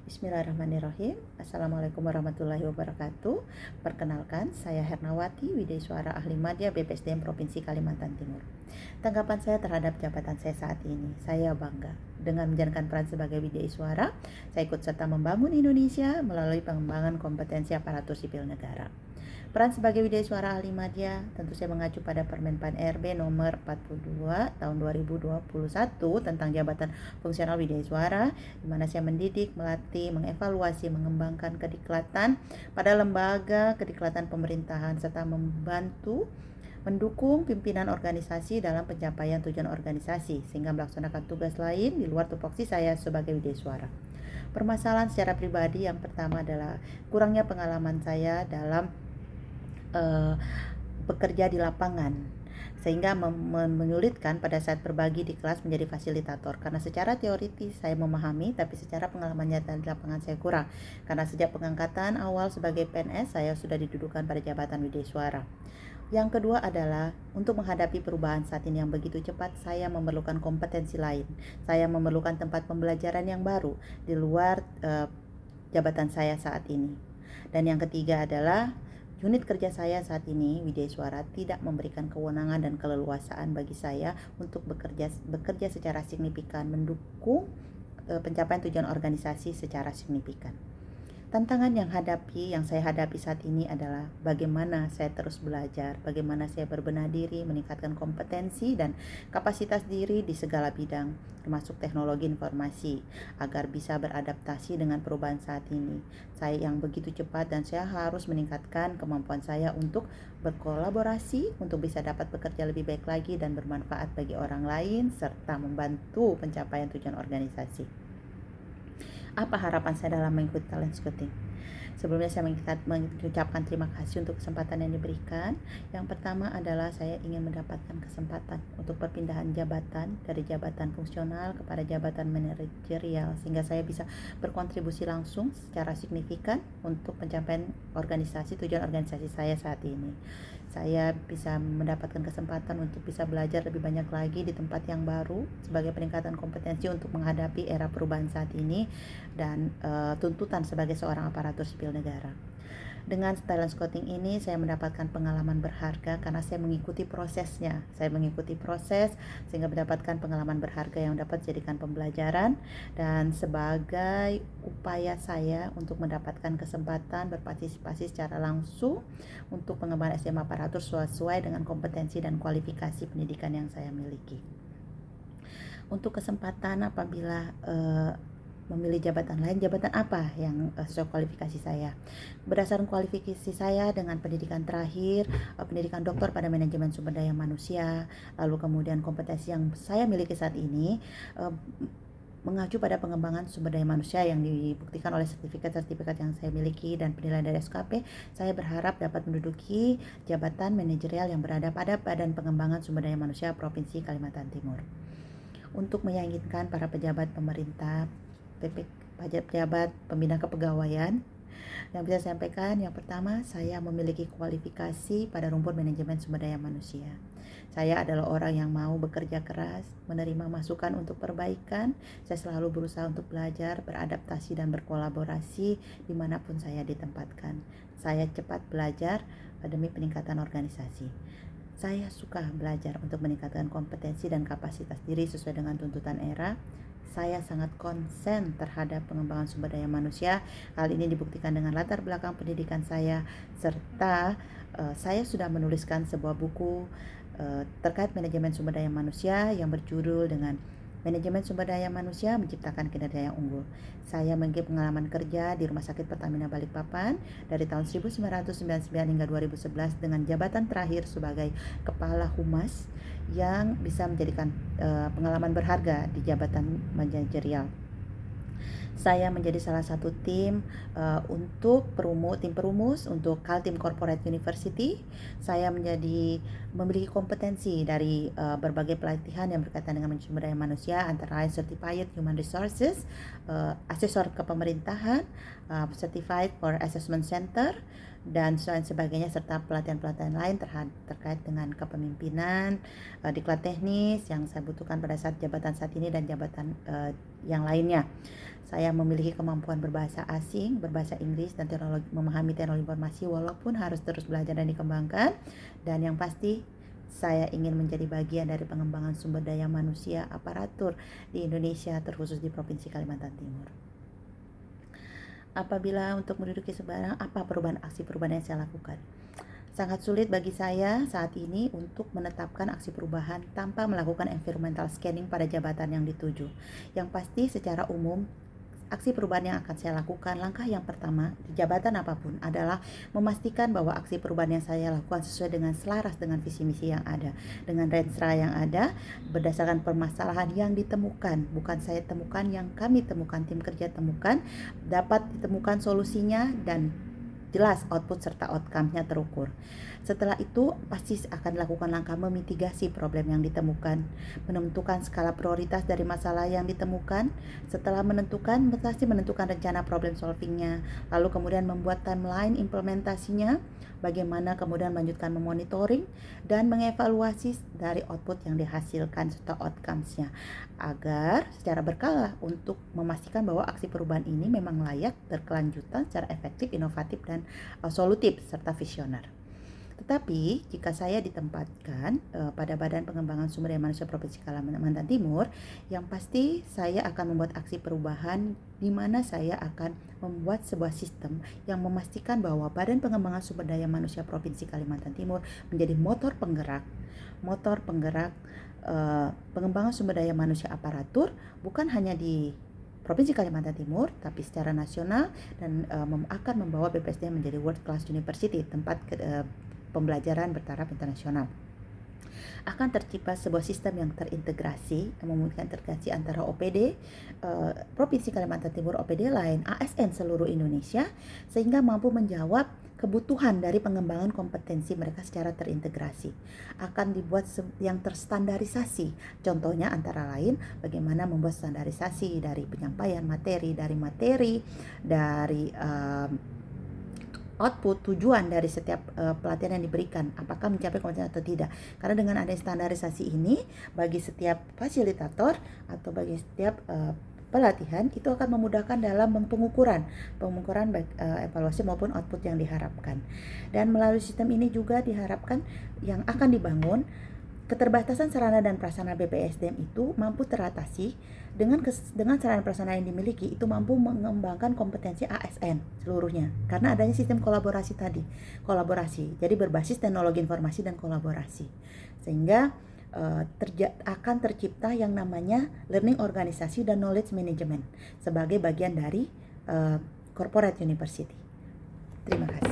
Bismillahirrahmanirrahim. Assalamualaikum warahmatullahi wabarakatuh. Perkenalkan, saya Hernawati Widesuara Ahli Madya BPSDM Provinsi Kalimantan Timur. Tanggapan saya terhadap jabatan saya saat ini, saya bangga dengan menjalankan peran sebagai Widesuara. Saya ikut serta membangun Indonesia melalui pengembangan kompetensi aparatur sipil negara. Peran sebagai Widesuara Ahli Madya tentu saya mengacu pada Permen Pan RB nomor 42 tahun 2021 tentang jabatan fungsional Widesuara, di mana saya mendidik, melatih, mengevaluasi, mengembangkan kediklatan pada lembaga kediklatan pemerintahan serta membantu mendukung pimpinan organisasi dalam pencapaian tujuan organisasi sehingga melaksanakan tugas lain di luar tupoksi saya sebagai Widesuara. Permasalahan secara pribadi yang pertama adalah kurangnya pengalaman saya dalam bekerja di lapangan sehingga menyulitkan pada saat berbagi di kelas menjadi fasilitator karena secara teoritis saya memahami tapi secara pengalaman nyata di lapangan saya kurang karena sejak pengangkatan awal sebagai PNS saya sudah didudukan pada jabatan Widesuara. Yang kedua adalah untuk menghadapi perubahan saat ini yang begitu cepat, saya memerlukan kompetensi lain. Saya memerlukan tempat pembelajaran yang baru di luar jabatan saya saat ini. Dan yang ketiga adalah unit kerja saya saat ini, Widesuara, tidak memberikan kewenangan dan keleluasaan bagi saya untuk bekerja secara signifikan, mendukung pencapaian tujuan organisasi secara signifikan. Tantangan yang saya hadapi saat ini adalah bagaimana saya terus belajar, bagaimana saya berbenah diri, meningkatkan kompetensi dan kapasitas diri di segala bidang, termasuk teknologi informasi, agar bisa beradaptasi dengan perubahan saat ini. Saya yang begitu cepat dan saya harus meningkatkan kemampuan saya untuk berkolaborasi, untuk bisa dapat bekerja lebih baik lagi dan bermanfaat bagi orang lain, serta membantu pencapaian tujuan organisasi. Apa harapan saya dalam mengikuti talent scouting? Sebelumnya saya mengucapkan terima kasih untuk kesempatan yang diberikan. Yang pertama adalah saya ingin mendapatkan kesempatan untuk perpindahan jabatan dari jabatan fungsional kepada jabatan manajerial sehingga saya bisa berkontribusi langsung secara signifikan untuk pencapaian tujuan organisasi saya saat ini. Saya bisa mendapatkan kesempatan untuk bisa belajar lebih banyak lagi di tempat yang baru sebagai peningkatan kompetensi untuk menghadapi era perubahan saat ini dan tuntutan sebagai seorang aparatur sipil negara. Dengan talent scouting ini saya mendapatkan pengalaman berharga karena saya mengikuti prosesnya. Saya mengikuti proses sehingga mendapatkan pengalaman berharga yang dapat dijadikan pembelajaran dan sebagai upaya saya untuk mendapatkan kesempatan berpartisipasi secara langsung untuk pengembangan SDM aparatur sesuai dengan kompetensi dan kualifikasi pendidikan yang saya miliki. Untuk kesempatan apabila memilih jabatan lain, jabatan apa yang sesuai kualifikasi saya? Berdasarkan kualifikasi saya dengan pendidikan terakhir, pendidikan doktor pada manajemen sumber daya manusia, lalu kemudian kompetensi yang saya miliki saat ini mengacu pada pengembangan sumber daya manusia yang dibuktikan oleh sertifikat yang saya miliki dan penilaian dari SKP, saya berharap dapat menduduki jabatan manajerial yang berada pada Badan Pengembangan Sumber Daya Manusia Provinsi Kalimantan Timur. Untuk meyakinkan para pejabat pemerintah, pejabat pembina kepegawaian yang bisa saya sampaikan, yang pertama, saya memiliki kualifikasi pada rumpun manajemen sumber daya manusia. Saya adalah orang yang mau bekerja keras, menerima masukan untuk perbaikan. Saya selalu berusaha untuk belajar, beradaptasi, dan berkolaborasi dimanapun saya ditempatkan. Saya cepat belajar demi peningkatan organisasi. Saya suka belajar untuk meningkatkan kompetensi dan kapasitas diri sesuai dengan tuntutan era. Saya sangat konsen terhadap pengembangan sumber daya manusia. Hal ini dibuktikan dengan latar belakang pendidikan saya, serta saya sudah menuliskan sebuah buku terkait manajemen sumber daya manusia yang berjudul dengan Manajemen Sumber Daya Manusia Menciptakan Kinerja yang Unggul. Saya memiliki pengalaman kerja di Rumah Sakit Pertamina Balikpapan dari tahun 1999 hingga 2011 dengan jabatan terakhir sebagai Kepala Humas yang bisa menjadikan pengalaman berharga di jabatan manajerial. Saya menjadi salah satu tim untuk tim perumus untuk Kaltim Corporate University. Saya memiliki kompetensi dari berbagai pelatihan yang berkaitan dengan sumber daya manusia, antara lain Certified Human Resources, asesor kepemerintahan, Certified for Assessment Center, dan sebagainya, serta pelatihan-pelatihan lain terkait dengan kepemimpinan, diklat teknis yang saya butuhkan pada saat jabatan saat ini dan jabatan yang lainnya. Saya memiliki kemampuan berbahasa asing, berbahasa Inggris, dan memahami teknologi informasi walaupun harus terus belajar dan dikembangkan. Dan yang pasti, saya ingin menjadi bagian dari pengembangan sumber daya manusia aparatur di Indonesia, terkhusus di Provinsi Kalimantan Timur. Apabila untuk menduduki sebarang, apa aksi perubahan yang saya lakukan? Sangat sulit bagi saya saat ini untuk menetapkan aksi perubahan tanpa melakukan environmental scanning pada jabatan yang dituju. Yang pasti secara umum, aksi perubahan yang akan saya lakukan, langkah yang pertama di jabatan apapun adalah memastikan bahwa aksi perubahan yang saya lakukan sesuai dengan selaras dengan visi misi yang ada, dengan renstra yang ada, berdasarkan permasalahan yang ditemukan, bukan saya temukan, yang kami temukan, tim kerja temukan, dapat ditemukan solusinya dan jelas output serta outcome-nya terukur. Setelah itu pasti akan dilakukan langkah memitigasi problem yang ditemukan, menentukan skala prioritas dari masalah yang ditemukan. Setelah pasti menentukan rencana problem solvingnya, lalu kemudian membuat timeline implementasinya, bagaimana kemudian melanjutkan memonitoring dan mengevaluasi dari output yang dihasilkan serta outcomes-nya, agar secara berkala untuk memastikan bahwa aksi perubahan ini memang layak, berkelanjutan, secara efektif, inovatif, dan solutif serta visioner. Tetapi jika saya ditempatkan pada Badan Pengembangan Sumber Daya Manusia Provinsi Kalimantan Timur, yang pasti saya akan membuat aksi perubahan di mana saya akan membuat sebuah sistem yang memastikan bahwa Badan Pengembangan Sumber Daya Manusia Provinsi Kalimantan Timur menjadi motor penggerak pengembangan sumber daya manusia aparatur, bukan hanya di Provinsi Kalimantan Timur, tapi secara nasional, dan akan membawa BPSDM menjadi World Class University, tempat pembelajaran bertaraf internasional. Akan tercipta sebuah sistem yang terintegrasi, yang memungkinkan integrasi antara OPD Provinsi Kalimantan Timur, OPD lain, ASN seluruh Indonesia, sehingga mampu menjawab kebutuhan dari pengembangan kompetensi mereka secara terintegrasi. Akan dibuat yang terstandarisasi, contohnya antara lain bagaimana membuat standarisasi dari penyampaian materi, dari output, tujuan dari setiap pelatihan yang diberikan, apakah mencapai kompetensi atau tidak. Karena dengan adanya standarisasi ini, bagi setiap fasilitator atau bagi setiap pelatihan, itu akan memudahkan dalam pengukuran baik evaluasi maupun output yang diharapkan. Dan melalui sistem ini juga diharapkan yang akan dibangun, keterbatasan sarana dan prasarana BPSDM itu mampu teratasi dengan sarana prasarana yang dimiliki, itu mampu mengembangkan kompetensi ASN seluruhnya karena adanya sistem kolaborasi, jadi berbasis teknologi informasi dan kolaborasi, sehingga akan tercipta yang namanya learning organisasi dan knowledge management sebagai bagian dari corporate university. Terima kasih.